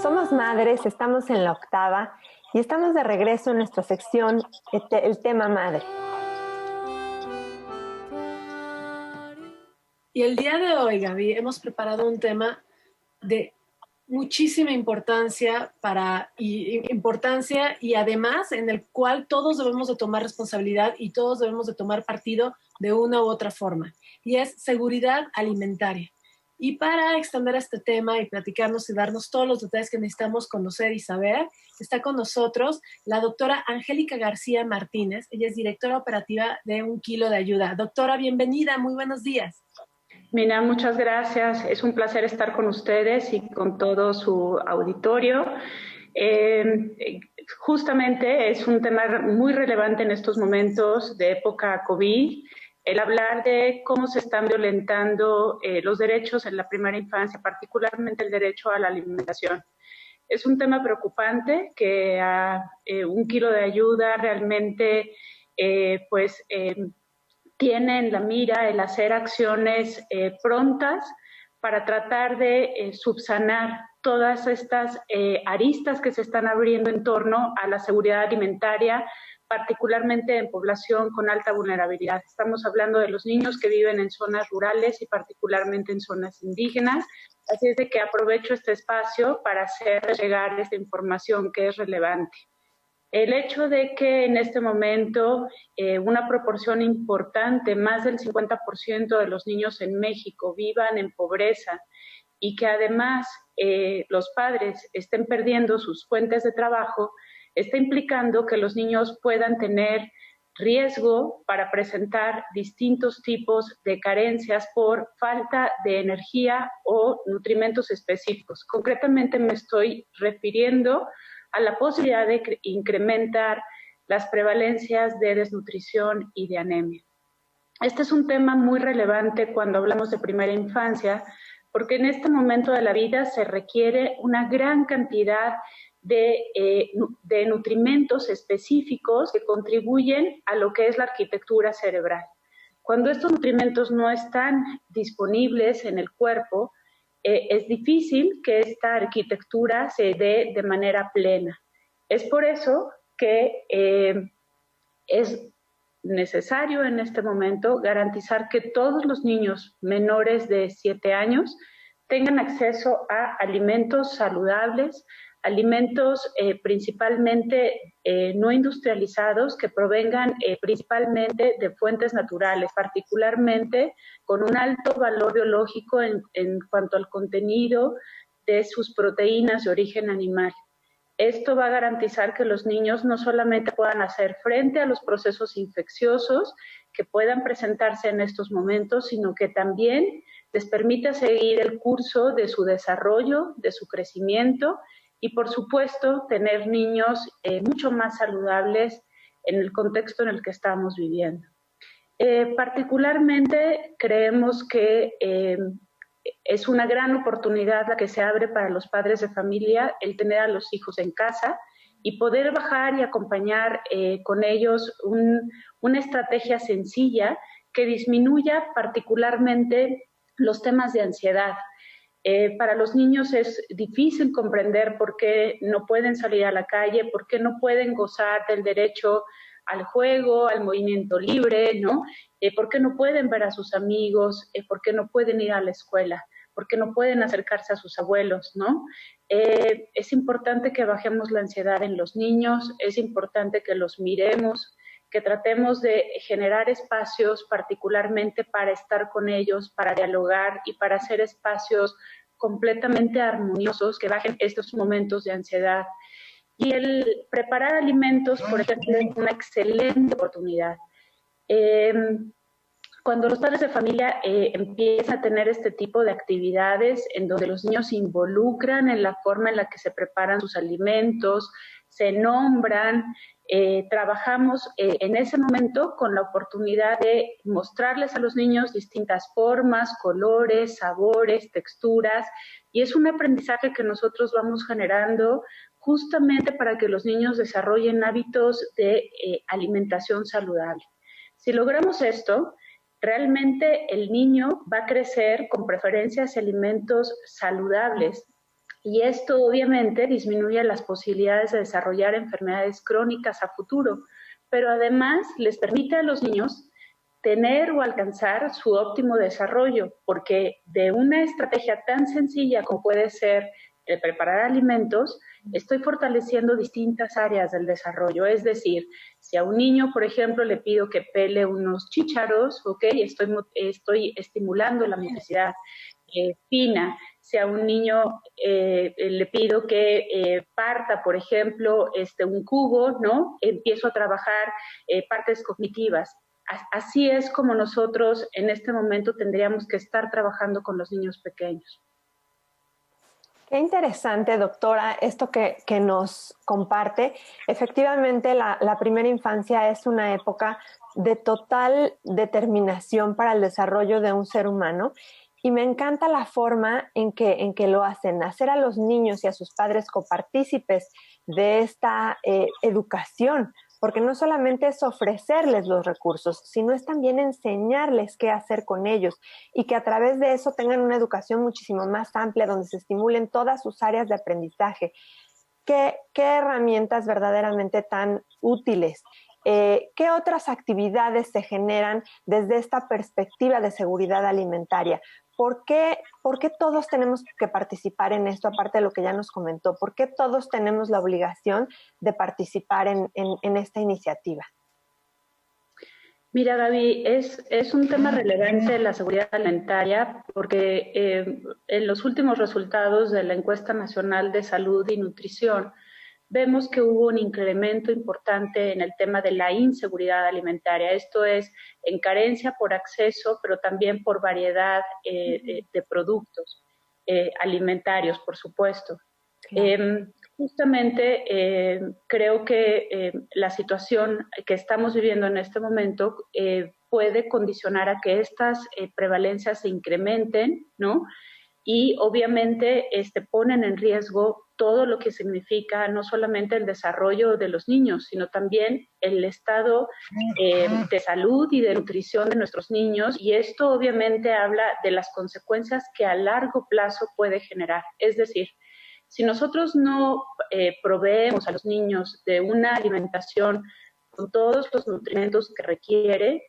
Somos madres, estamos en la octava y estamos de regreso en nuestra sección El tema madre. Y el día de hoy, Gaby, hemos preparado un tema de muchísima importancia y además en el cual todos debemos de tomar responsabilidad y todos debemos de tomar partido de una u otra forma, y es seguridad alimentaria. Y para extender este tema y platicarnos y darnos todos los detalles que necesitamos conocer y saber, está con nosotros la doctora Angélica García Martínez. Ella es directora operativa de Un Kilo de Ayuda. Doctora, bienvenida, muy buenos días. Mina, muchas gracias. Es un placer estar con ustedes y con todo su auditorio. Justamente es un tema muy relevante en estos momentos de época COVID, el hablar de cómo se están violentando los derechos en la primera infancia, particularmente el derecho a la alimentación. Es un tema preocupante que a Un Kilo de Ayuda realmente tiene en la mira el hacer acciones prontas para tratar de subsanar todas estas aristas que se están abriendo en torno a la seguridad alimentaria, particularmente en población con alta vulnerabilidad. Estamos hablando de los niños que viven en zonas rurales y particularmente en zonas indígenas, así es de que aprovecho este espacio para hacer llegar esta información que es relevante. El hecho de que en este momento una proporción importante, más del 50% de los niños en México vivan en pobreza y que además los padres estén perdiendo sus fuentes de trabajo, está implicando que los niños puedan tener riesgo para presentar distintos tipos de carencias por falta de energía o nutrimentos específicos. Concretamente me estoy refiriendo a la posibilidad de incrementar las prevalencias de desnutrición y de anemia. Este es un tema muy relevante cuando hablamos de primera infancia, porque en este momento de la vida se requiere una gran cantidad de nutrimentos específicos que contribuyen a lo que es la arquitectura cerebral. Cuando estos nutrimentos no están disponibles en el cuerpo, es difícil que esta arquitectura se dé de manera plena. Es por eso que es necesario en este momento garantizar que todos los niños menores de 7 años tengan acceso a alimentos saludables, alimentos principalmente no industrializados que provengan principalmente de fuentes naturales, particularmente con un alto valor biológico en cuanto al contenido de sus proteínas de origen animal. Esto va a garantizar que los niños no solamente puedan hacer frente a los procesos infecciosos que puedan presentarse en estos momentos, sino que también les permita seguir el curso de su desarrollo, de su crecimiento y, por supuesto, tener niños mucho más saludables en el contexto en el que estamos viviendo. Particularmente creemos que es una gran oportunidad la que se abre para los padres de familia el tener a los hijos en casa y poder bajar y acompañar con ellos una estrategia sencilla que disminuya particularmente los temas de ansiedad. Para los niños es difícil comprender por qué no pueden salir a la calle, por qué no pueden gozar del derecho al juego, al movimiento libre, ¿no? ¿Por qué no pueden ver a sus amigos? ¿Por qué no pueden ir a la escuela? ¿Por qué no pueden acercarse a sus abuelos, ¿no? Es importante que bajemos la ansiedad en los niños, es importante que los miremos, que tratemos de generar espacios particularmente para estar con ellos, para dialogar y para hacer espacios completamente armoniosos que bajen estos momentos de ansiedad. Y el preparar alimentos, por ejemplo, es una excelente oportunidad. Cuando los padres de familia empiezan a tener este tipo de actividades en donde los niños se involucran en la forma en la que se preparan sus alimentos, se nombran, trabajamos en ese momento con la oportunidad de mostrarles a los niños distintas formas, colores, sabores, texturas, y es un aprendizaje que nosotros vamos generando justamente para que los niños desarrollen hábitos de alimentación saludable. Si logramos esto, realmente el niño va a crecer con preferencia hacia alimentos saludables, Y esto obviamente disminuye las posibilidades de desarrollar enfermedades crónicas a futuro, pero además les permite a los niños tener o alcanzar su óptimo desarrollo, porque de una estrategia tan sencilla como puede ser el preparar alimentos, estoy fortaleciendo distintas áreas del desarrollo. Es decir, si a un niño, por ejemplo, le pido que pele unos chícharos, ¿ok? Estoy estimulando la motricidad fina. Si a un niño le pido que parta, por ejemplo, un cubo, ¿no? Empiezo a trabajar partes cognitivas. Así es como nosotros en este momento tendríamos que estar trabajando con los niños pequeños. Qué interesante, doctora, esto que nos comparte. Efectivamente, la primera infancia es una época de total determinación para el desarrollo de un ser humano. Y me encanta la forma en que lo hacen, hacer a los niños y a sus padres copartícipes de esta educación, porque no solamente es ofrecerles los recursos, sino es también enseñarles qué hacer con ellos y que a través de eso tengan una educación muchísimo más amplia, donde se estimulen todas sus áreas de aprendizaje. ¿Qué herramientas verdaderamente tan útiles? ¿Qué otras actividades se generan desde esta perspectiva de seguridad alimentaria? ¿Por qué todos tenemos que participar en esto, aparte de lo que ya nos comentó? ¿Por qué todos tenemos la obligación de participar en esta iniciativa? Mira, Gaby, es un tema relevante la seguridad alimentaria porque en los últimos resultados de la Encuesta Nacional de Salud y Nutrición vemos que hubo un incremento importante en el tema de la inseguridad alimentaria. Esto es en carencia por acceso, pero también por variedad de productos alimentarios, por supuesto. Claro. Justamente creo que la situación que estamos viviendo en este momento puede condicionar a que estas prevalencias se incrementen, ¿no? Y obviamente ponen en riesgo todo lo que significa no solamente el desarrollo de los niños, sino también el estado de salud y de nutrición de nuestros niños. Y esto obviamente habla de las consecuencias que a largo plazo puede generar. Es decir, si nosotros no proveemos a los niños de una alimentación con todos los nutrientes que requiere,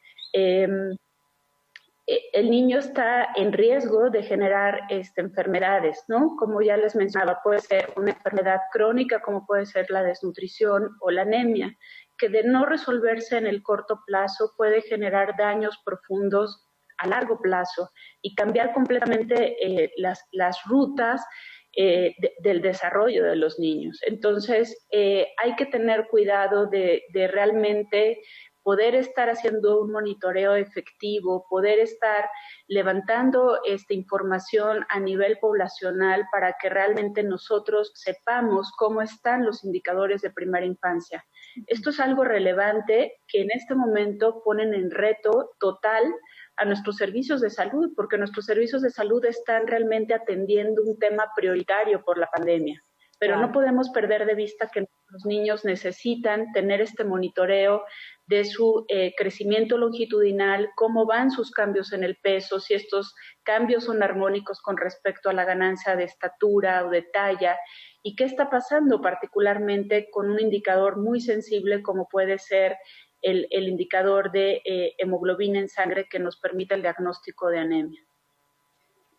el niño está en riesgo de generar enfermedades, ¿no? Como ya les mencionaba, puede ser una enfermedad crónica, como puede ser la desnutrición o la anemia, que de no resolverse en el corto plazo puede generar daños profundos a largo plazo y cambiar completamente las rutas del desarrollo de los niños. Entonces, hay que tener cuidado de realmente poder estar haciendo un monitoreo efectivo, poder estar levantando esta información a nivel poblacional para que realmente nosotros sepamos cómo están los indicadores de primera infancia. Esto es algo relevante que en este momento ponen en reto total a nuestros servicios de salud, porque nuestros servicios de salud están realmente atendiendo un tema prioritario por la pandemia. Pero no podemos perder de vista que los niños necesitan tener este monitoreo de su crecimiento longitudinal, cómo van sus cambios en el peso, si estos cambios son armónicos con respecto a la ganancia de estatura o de talla, y qué está pasando particularmente con un indicador muy sensible como puede ser el indicador de hemoglobina en sangre que nos permite el diagnóstico de anemia.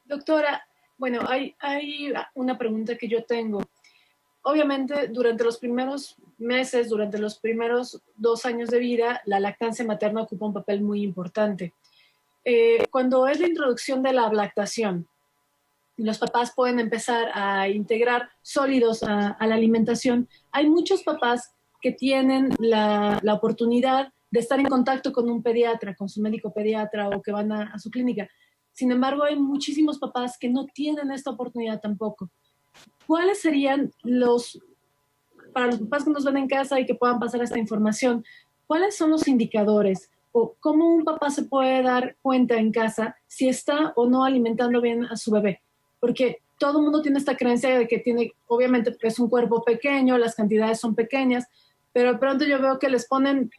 Doctora, bueno, hay una pregunta que yo tengo. Obviamente, durante los primeros meses, durante los primeros 2 años de vida, la lactancia materna ocupa un papel muy importante. Cuando es la introducción de la lactación, los papás pueden empezar a integrar sólidos a la alimentación. Hay muchos papás que tienen la oportunidad de estar en contacto con un pediatra, con su médico pediatra o que van a su clínica. Sin embargo, hay muchísimos papás que no tienen esta oportunidad tampoco. ¿Cuáles serían para los papás que nos ven en casa y que puedan pasar esta información, cuáles son los indicadores o cómo un papá se puede dar cuenta en casa si está o no alimentando bien a su bebé? Porque todo el mundo tiene esta creencia de que obviamente es un cuerpo pequeño, las cantidades son pequeñas, pero de pronto yo veo que les ponen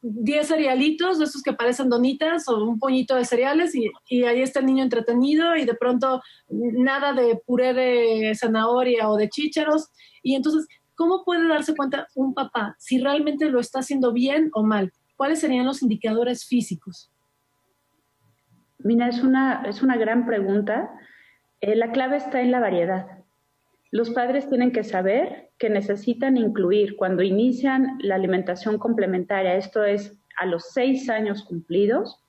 10 cerealitos, de esos que parecen donitas, o un puñito de cereales, y ahí está el niño entretenido, y de pronto nada de puré de zanahoria o de chícharos. Y entonces, ¿cómo puede darse cuenta un papá si realmente lo está haciendo bien o mal? ¿Cuáles serían los indicadores físicos? Mira, es una gran pregunta. La clave está en la variedad. Los padres tienen que saber que necesitan incluir cuando inician la alimentación complementaria, esto es a los 6 años cumplidos,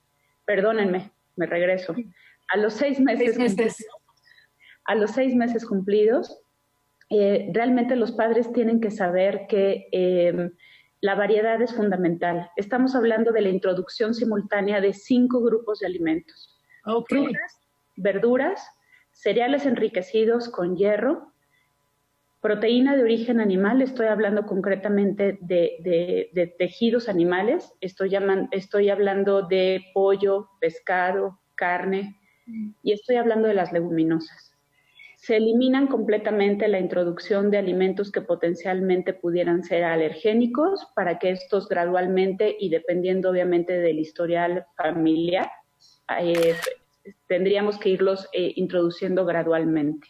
perdónenme, me regreso, a los 6 meses, 6 meses. A los 6 meses cumplidos, realmente los padres tienen que saber que la variedad es fundamental. Estamos hablando de la introducción simultánea de 5 grupos de alimentos. Okay. Frutas, verduras, cereales enriquecidos con hierro, proteína de origen animal, estoy hablando concretamente de tejidos animales, estoy hablando de pollo, pescado, carne, y estoy hablando de las leguminosas. Se eliminan completamente la introducción de alimentos que potencialmente pudieran ser alergénicos para que estos gradualmente, y dependiendo obviamente del historial familiar, tendríamos que irlos introduciendo gradualmente.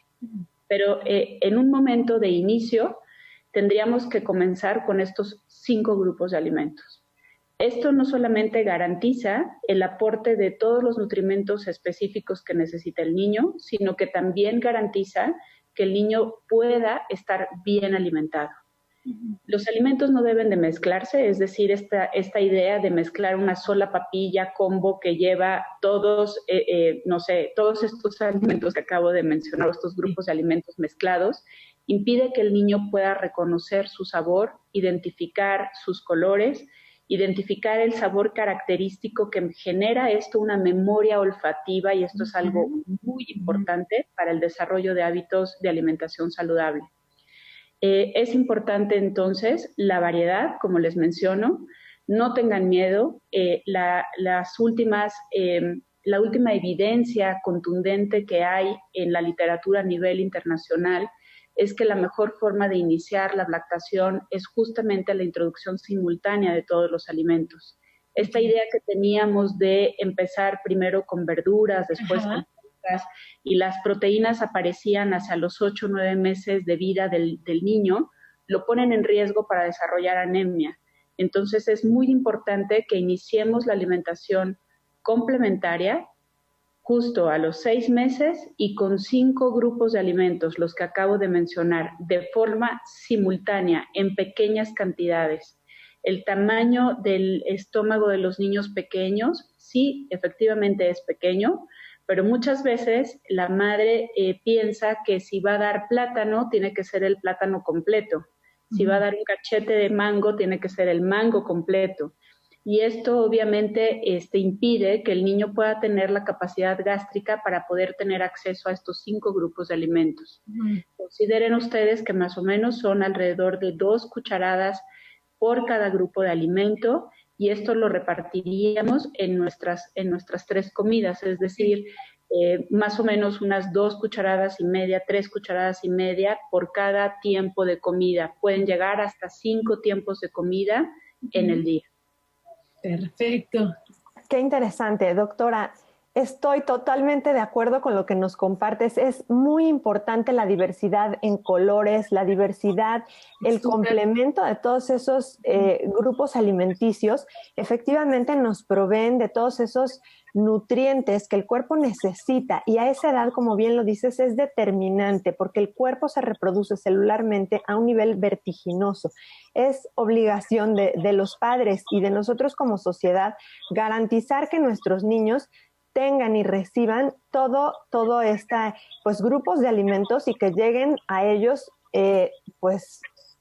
Pero en un momento de inicio tendríamos que comenzar con estos 5 grupos de alimentos. Esto no solamente garantiza el aporte de todos los nutrimentos específicos que necesita el niño, sino que también garantiza que el niño pueda estar bien alimentado. Los alimentos no deben de mezclarse, es decir, esta idea de mezclar una sola papilla, combo que lleva todos, todos estos alimentos que acabo de mencionar, estos grupos de alimentos mezclados, impide que el niño pueda reconocer su sabor, identificar sus colores, identificar el sabor característico que genera esto, una memoria olfativa, y esto es algo muy importante para el desarrollo de hábitos de alimentación saludable. Es importante entonces la variedad, como les menciono, no tengan miedo. La última evidencia contundente que hay en la literatura a nivel internacional es que la mejor forma de iniciar la lactación es justamente la introducción simultánea de todos los alimentos. Esta idea que teníamos de empezar primero con verduras, después con y las proteínas aparecían hacia los 8 o 9 meses de vida del niño, lo ponen en riesgo para desarrollar anemia. Entonces es muy importante que iniciemos la alimentación complementaria justo a los 6 meses y con 5 grupos de alimentos, los que acabo de mencionar, de forma simultánea, en pequeñas cantidades. El tamaño del estómago de los niños pequeños, sí, efectivamente es pequeño, pero muchas veces la madre piensa que si va a dar plátano, tiene que ser el plátano completo. Si va a dar un cachete de mango, tiene que ser el mango completo. Y esto obviamente impide que el niño pueda tener la capacidad gástrica para poder tener acceso a estos 5 grupos de alimentos. Consideren ustedes que más o menos son alrededor de 2 cucharadas por cada grupo de alimento, y esto lo repartiríamos en nuestras 3 comidas, es decir, más o menos unas 2 cucharadas y media, 3 cucharadas y media por cada tiempo de comida. Pueden llegar hasta 5 tiempos de comida en el día. Perfecto. Qué interesante, doctora. Estoy totalmente de acuerdo con lo que nos compartes. Es muy importante la diversidad en colores, la diversidad, el complemento de todos esos grupos alimenticios. Efectivamente nos proveen de todos esos nutrientes que el cuerpo necesita, y a esa edad, como bien lo dices, es determinante porque el cuerpo se reproduce celularmente a un nivel vertiginoso. Es obligación de los padres y de nosotros como sociedad garantizar que nuestros niños tengan y reciban todo pues grupos de alimentos, y que lleguen a ellos, que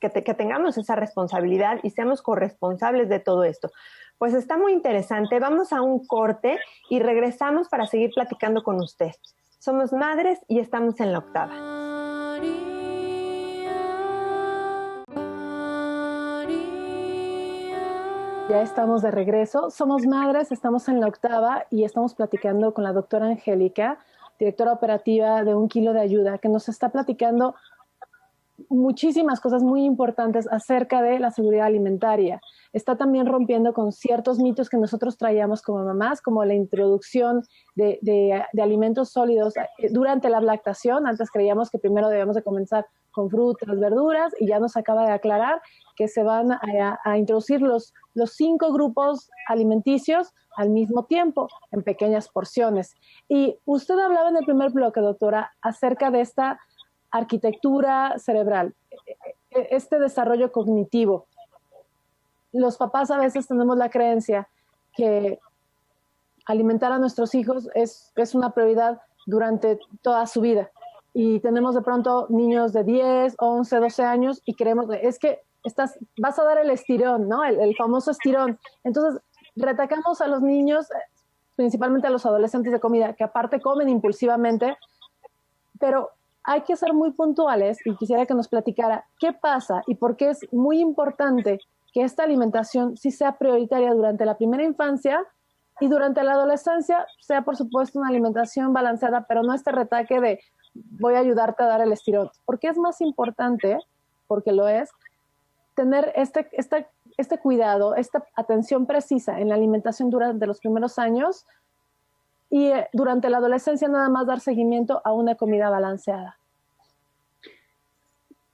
tengamos esa responsabilidad y seamos corresponsables de todo esto. Pues está muy interesante. Vamos a un corte y regresamos para seguir platicando con usted. Somos madres y estamos en la octava. Ya estamos de regreso. Somos madres, estamos en la octava y estamos platicando con la doctora Angélica, directora operativa de Un Kilo de Ayuda, que nos está platicando muchísimas cosas muy importantes acerca de la seguridad alimentaria. Está también rompiendo con ciertos mitos que nosotros traíamos como mamás, como la introducción de alimentos sólidos durante la lactación. Antes creíamos que primero debíamos de comenzar con frutas, verduras, y ya nos acaba de aclarar que se van a introducir los 5 grupos alimenticios al mismo tiempo, en pequeñas porciones. Y usted hablaba en el primer bloque, doctora, acerca de esta arquitectura cerebral, este desarrollo cognitivo. Los papás a veces tenemos la creencia que alimentar a nuestros hijos es una prioridad durante toda su vida. Y tenemos de pronto niños de 10, 11, 12 años y creemos, es que vas a dar el estirón, ¿no? El famoso estirón. Entonces, retacamos a los niños, principalmente a los adolescentes de comida, que aparte comen impulsivamente, pero hay que ser muy puntuales, y quisiera que nos platicara qué pasa y por qué es muy importante que esta alimentación sí sea prioritaria durante la primera infancia, y durante la adolescencia sea, por supuesto, una alimentación balanceada, pero no este retaque de voy a ayudarte a dar el estirón. Porque es más importante, porque lo es, tener este cuidado, esta atención precisa en la alimentación durante los primeros años, y durante la adolescencia nada más dar seguimiento a una comida balanceada.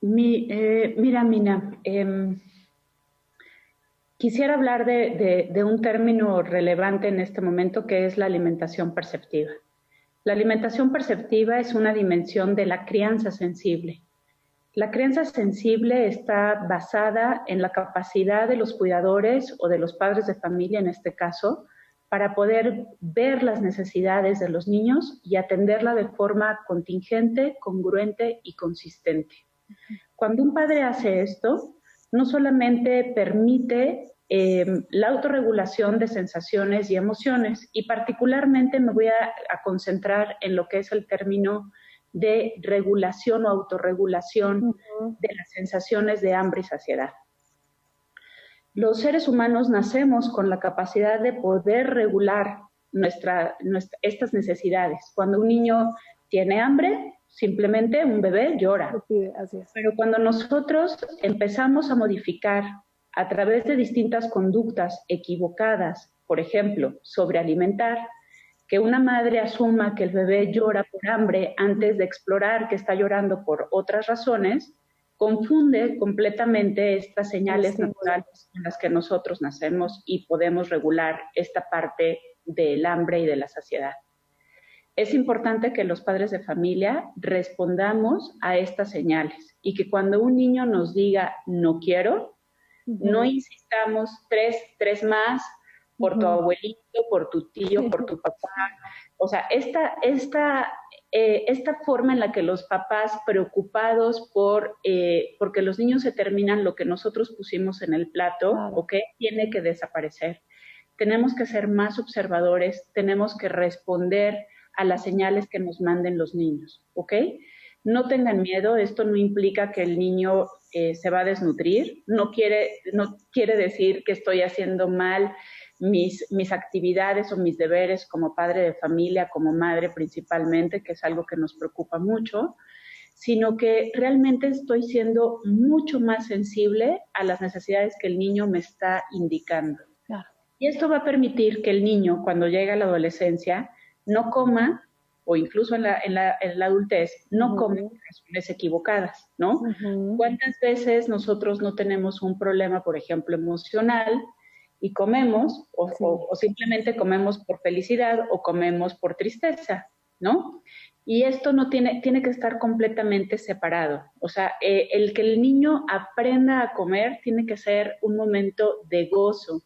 Mira, Mina, quisiera hablar de un término relevante en este momento, que es la alimentación perceptiva. La alimentación perceptiva es una dimensión de la crianza sensible. La crianza sensible está basada en la capacidad de los cuidadores o de los padres de familia, en este caso, para poder ver las necesidades de los niños y atenderla de forma contingente, congruente y consistente. Cuando un padre hace esto, no solamente permite la autorregulación de sensaciones y emociones, y particularmente me voy a concentrar en lo que es el término de regulación o autorregulación de las sensaciones de hambre y saciedad. Los seres humanos nacemos con la capacidad de poder regular estas necesidades. Cuando un niño tiene hambre, simplemente un bebé llora. Sí, así es. Pero cuando nosotros empezamos a modificar a través de distintas conductas equivocadas, por ejemplo, sobrealimentar, que una madre asuma que el bebé llora por hambre antes de explorar que está llorando por otras razones, confunde completamente estas señales naturales con las que nosotros nacemos y podemos regular esta parte del hambre y de la saciedad. Es importante que los padres de familia respondamos a estas señales y que cuando un niño nos diga no quiero, no insistamos tres más por tu abuelito, por tu tío, por tu papá. O sea, esta forma en la que los papás preocupados porque los niños se terminan lo que nosotros pusimos en el plato, ¿ok? Tiene que desaparecer. Tenemos que ser más observadores, tenemos que responder a las señales que nos manden los niños, ¿ok? No tengan miedo, esto no implica que el niño se va a desnutrir, no quiere decir que estoy haciendo mal mis actividades o mis deberes como padre de familia, como madre principalmente, que es algo que nos preocupa mucho, sino que realmente estoy siendo mucho más sensible a las necesidades que el niño me está indicando. Claro. Y esto va a permitir que el niño, cuando llegue a la adolescencia, no coma, o incluso en la adultez, no come por razones equivocadas, ¿no? ¿Cuántas veces nosotros no tenemos un problema, por ejemplo, emocional, y comemos, o simplemente comemos por felicidad, o comemos por tristeza, ¿no? Y esto no tiene que estar completamente separado. O sea, el que el niño aprenda a comer tiene que ser un momento de gozo.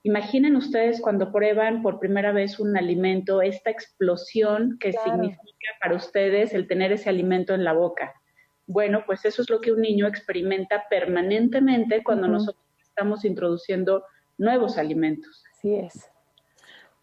Imaginen ustedes cuando prueban por primera vez un alimento, esta explosión que significa para ustedes el tener ese alimento en la boca. Bueno, pues eso es lo que un niño experimenta permanentemente cuando nosotros estamos introduciendo nuevos alimentos. Así es.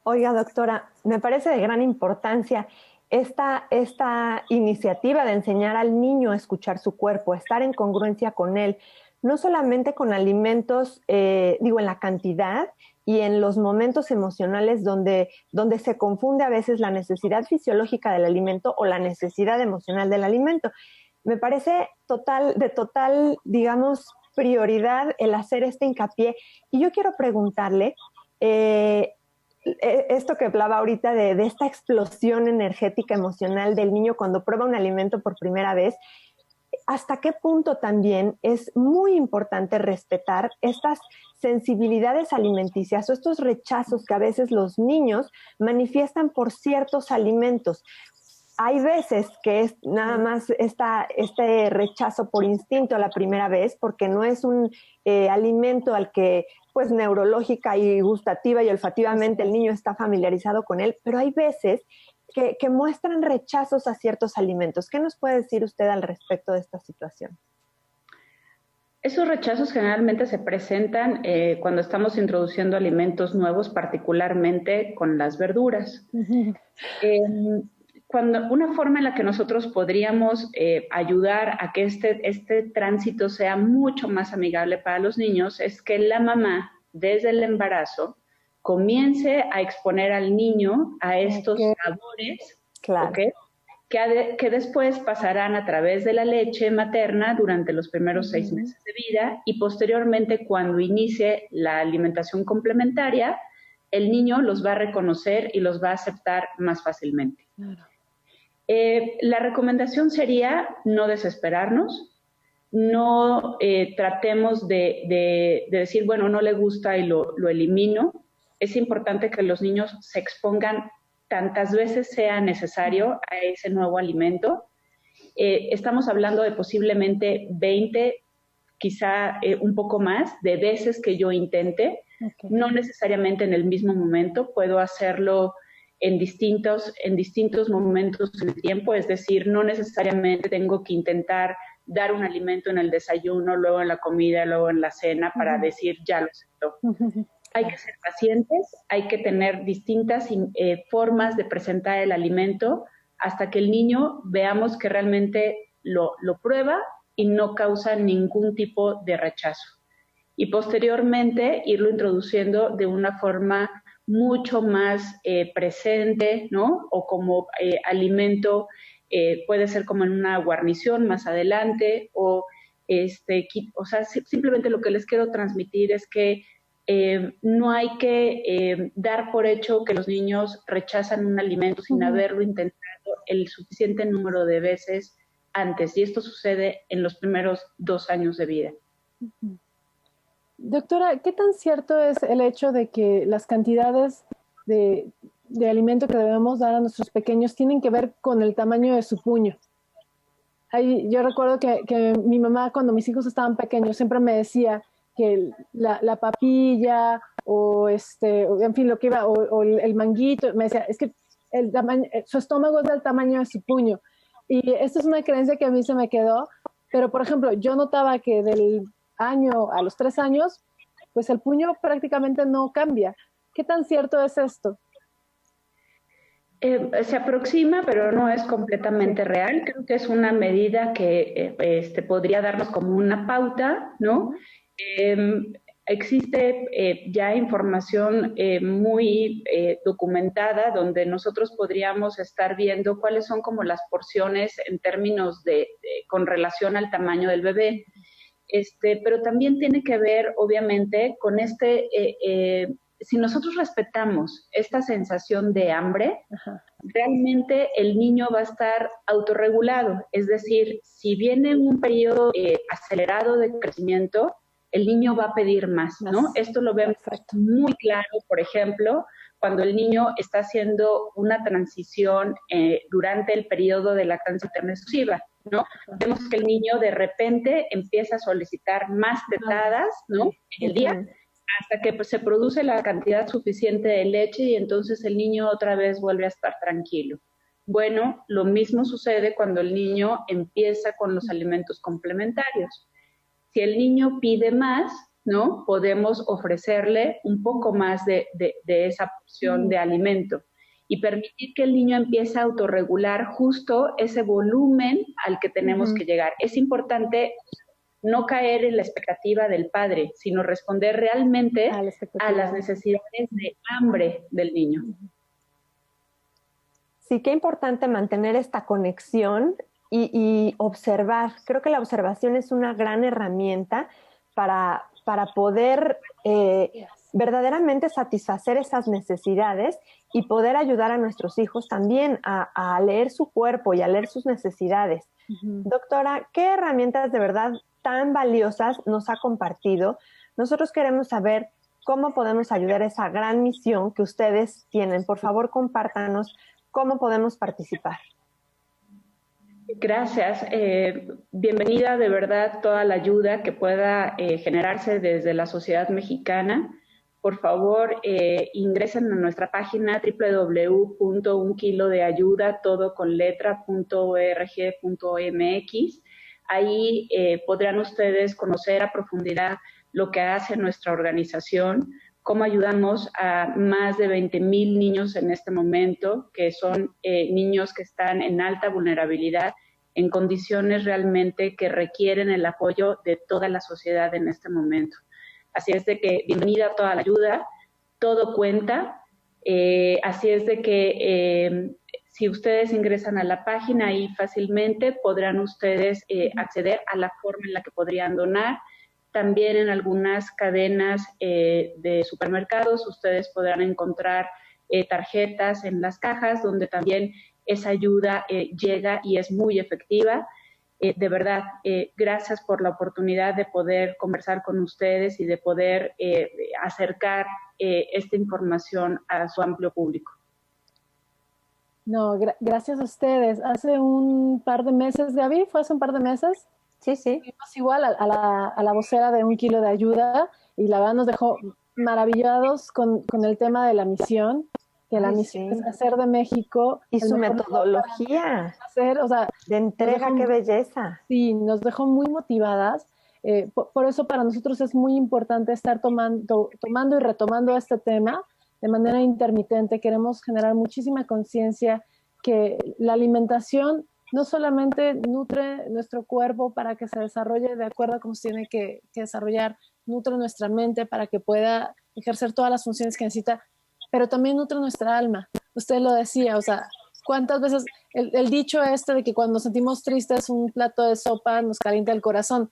Oiga, doctora, me parece de gran importancia esta iniciativa de enseñar al niño a escuchar su cuerpo, a estar en congruencia con él, no solamente con alimentos, en la cantidad y en los momentos emocionales donde se confunde a veces la necesidad fisiológica del alimento o la necesidad emocional del alimento. Me parece de total, digamos, prioridad el hacer este hincapié. Y yo quiero preguntarle, esto que hablaba ahorita de esta explosión energética emocional del niño cuando prueba un alimento por primera vez, ¿hasta qué punto también es muy importante respetar estas sensibilidades alimenticias o estos rechazos que a veces los niños manifiestan por ciertos alimentos? Hay veces que es nada más este rechazo por instinto la primera vez, porque no es un alimento al que pues neurológica y gustativa y olfativamente el niño está familiarizado con él, pero hay veces que muestran rechazos a ciertos alimentos. ¿Qué nos puede decir usted al respecto de esta situación? Esos rechazos generalmente se presentan cuando estamos introduciendo alimentos nuevos, particularmente con las verduras. Una forma en la que nosotros podríamos ayudar a que este tránsito sea mucho más amigable para los niños es que la mamá, desde el embarazo, comience a exponer al niño a estos sabores, claro. ¿okay? Que después pasarán a través de la leche materna durante los primeros 6 meses de vida y posteriormente cuando inicie la alimentación complementaria, el niño los va a reconocer y los va a aceptar más fácilmente. Claro. La recomendación sería no desesperarnos, no tratemos de decir, bueno, no le gusta y lo elimino. Es importante que los niños se expongan tantas veces sea necesario a ese nuevo alimento. Estamos hablando de posiblemente 20, quizá un poco más, de veces que yo intente. Okay. No necesariamente en el mismo momento, puedo hacerlo en distintos momentos del tiempo, es decir, no necesariamente tengo que intentar dar un alimento en el desayuno, luego en la comida, luego en la cena para decir ya lo acepto. Hay que ser pacientes, hay que tener distintas formas de presentar el alimento hasta que el niño veamos que realmente lo prueba y no causa ningún tipo de rechazo. Y posteriormente irlo introduciendo de una forma mucho más presente, ¿no? O como alimento, puede ser como en una guarnición más adelante, o sea, simplemente lo que les quiero transmitir es que no hay que dar por hecho que los niños rechazan un alimento sin haberlo intentado el suficiente número de veces antes, y esto sucede en los primeros 2 años de vida. Doctora, ¿qué tan cierto es el hecho de que las cantidades de alimento que debemos dar a nuestros pequeños tienen que ver con el tamaño de su puño? Yo recuerdo que mi mamá, cuando mis hijos estaban pequeños, siempre me decía que la papilla o en fin, lo que iba, o el manguito, me decía, es que su estómago es del tamaño de su puño. Y esta es una creencia que a mí se me quedó, pero por ejemplo, yo notaba que del año a los 3 años, pues el puño prácticamente no cambia. ¿Qué tan cierto es esto? Se aproxima, pero no es completamente real. Creo que es una medida que podría darnos como una pauta, ¿no? Existe ya información muy documentada donde nosotros podríamos estar viendo cuáles son como las porciones en términos con relación al tamaño del bebé. Pero también tiene que ver, obviamente, con si nosotros respetamos esta sensación de hambre, realmente el niño va a estar autorregulado. Es decir, si viene un periodo acelerado de crecimiento, el niño va a pedir más, ¿no? Esto lo vemos muy claro, por ejemplo, cuando el niño está haciendo una transición durante el periodo de lactancia materna exclusiva, ¿no? Vemos que el niño de repente empieza a solicitar más tetadas, ¿no? En el día, hasta que se produce la cantidad suficiente de leche y entonces el niño otra vez vuelve a estar tranquilo. Bueno, lo mismo sucede cuando el niño empieza con los alimentos complementarios. Si el niño pide más, ¿no? Podemos ofrecerle un poco más de esa porción de alimento y permitir que el niño empiece a autorregular justo ese volumen al que tenemos que llegar. Es importante no caer en la expectativa del padre, sino responder realmente a las necesidades de hambre del niño. Sí, qué importante mantener esta conexión y observar. Creo que la observación es una gran herramienta para poder verdaderamente satisfacer esas necesidades y poder ayudar a nuestros hijos también a leer su cuerpo y a leer sus necesidades. Doctora, ¿qué herramientas de verdad tan valiosas nos ha compartido? Nosotros queremos saber cómo podemos ayudar a esa gran misión que ustedes tienen. Por favor, compártanos cómo podemos participar. Gracias. Bienvenida de verdad toda la ayuda que pueda generarse desde la sociedad mexicana. Por favor, ingresen a nuestra página www.unkilodeayuda.org.mx. Ahí podrán ustedes conocer a profundidad lo que hace nuestra organización, cómo ayudamos a más de 20,000 niños en este momento, que son niños que están en alta vulnerabilidad, en condiciones realmente que requieren el apoyo de toda la sociedad en este momento. Así es de que bienvenida a toda la ayuda, todo cuenta, así es de que si ustedes ingresan a la página ahí fácilmente podrán ustedes acceder a la forma en la que podrían donar. También en algunas cadenas de supermercados ustedes podrán encontrar tarjetas en las cajas donde también esa ayuda llega y es muy efectiva. De verdad, gracias por la oportunidad de poder conversar con ustedes y de poder acercar esta información a su amplio público. No, gracias a ustedes. Hace un par de meses, Gaby, ¿fue hace un par de meses? Sí, sí. Fuimos igual a la vocera de Un Kilo de Ayuda y la verdad nos dejó maravillados con el tema de la misión, que la misión es hacer de México. Y su metodología hacer, o sea, de entrega, qué belleza. Sí, nos dejó muy motivadas. Por eso para nosotros es muy importante estar tomando y retomando este tema de manera intermitente. Queremos generar muchísima conciencia que la alimentación no solamente nutre nuestro cuerpo para que se desarrolle de acuerdo a cómo se tiene que desarrollar, nutre nuestra mente para que pueda ejercer todas las funciones que necesita, pero también nutre nuestra alma. Usted lo decía, o sea, ¿cuántas veces el dicho este de que cuando nos sentimos tristes un plato de sopa nos calienta el corazón?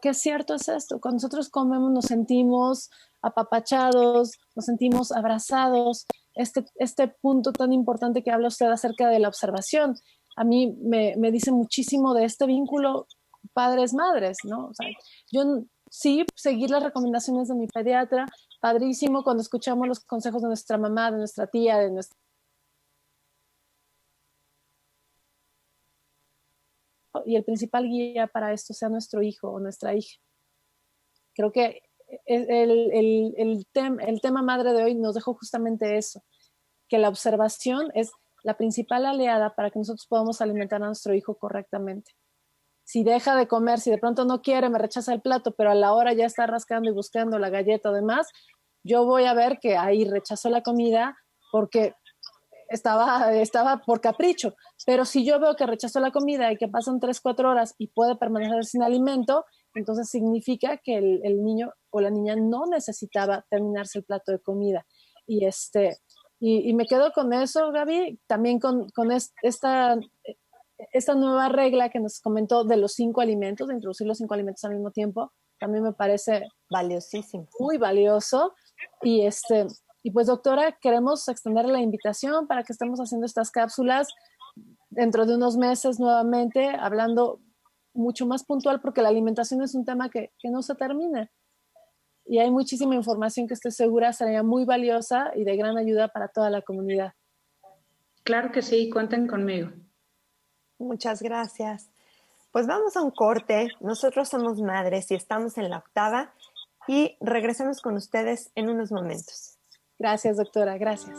Qué cierto es esto. Cuando nosotros comemos nos sentimos apapachados, nos sentimos abrazados. Este punto tan importante que habla usted acerca de la observación, a mí me dice muchísimo de este vínculo padres-madres, ¿no? O sea, yo sí seguir las recomendaciones de mi pediatra, padrísimo cuando escuchamos los consejos de nuestra mamá, de nuestra tía, de nuestra... Y el principal guía para esto sea nuestro hijo o nuestra hija. Creo que el tema madre de hoy nos dejó justamente eso, que la observación es la principal aliada para que nosotros podamos alimentar a nuestro hijo correctamente. Si deja de comer, si de pronto no quiere, me rechaza el plato, pero a la hora ya está rascando y buscando la galleta o demás, yo voy a ver que ahí rechazó la comida porque estaba por capricho. Pero si yo veo que rechazó la comida y que pasan 3-4 horas y puede permanecer sin alimento, entonces significa que el niño o la niña no necesitaba terminarse el plato de comida. Y me quedo con eso, Gaby, también con esta nueva regla que nos comentó de los 5 alimentos, de introducir los 5 alimentos al mismo tiempo, también me parece valiosísimo, muy valioso. Y pues, doctora, queremos extender la invitación para que estemos haciendo estas cápsulas dentro de unos meses nuevamente, hablando mucho más puntual, porque la alimentación es un tema que no se termina. Y hay muchísima información que estoy segura sería muy valiosa y de gran ayuda para toda la comunidad. Claro que sí, cuenten conmigo. Muchas gracias. Pues vamos a un corte. Nosotros somos madres y estamos en la 8ª y regresamos con ustedes en unos momentos. Gracias, doctora. Gracias.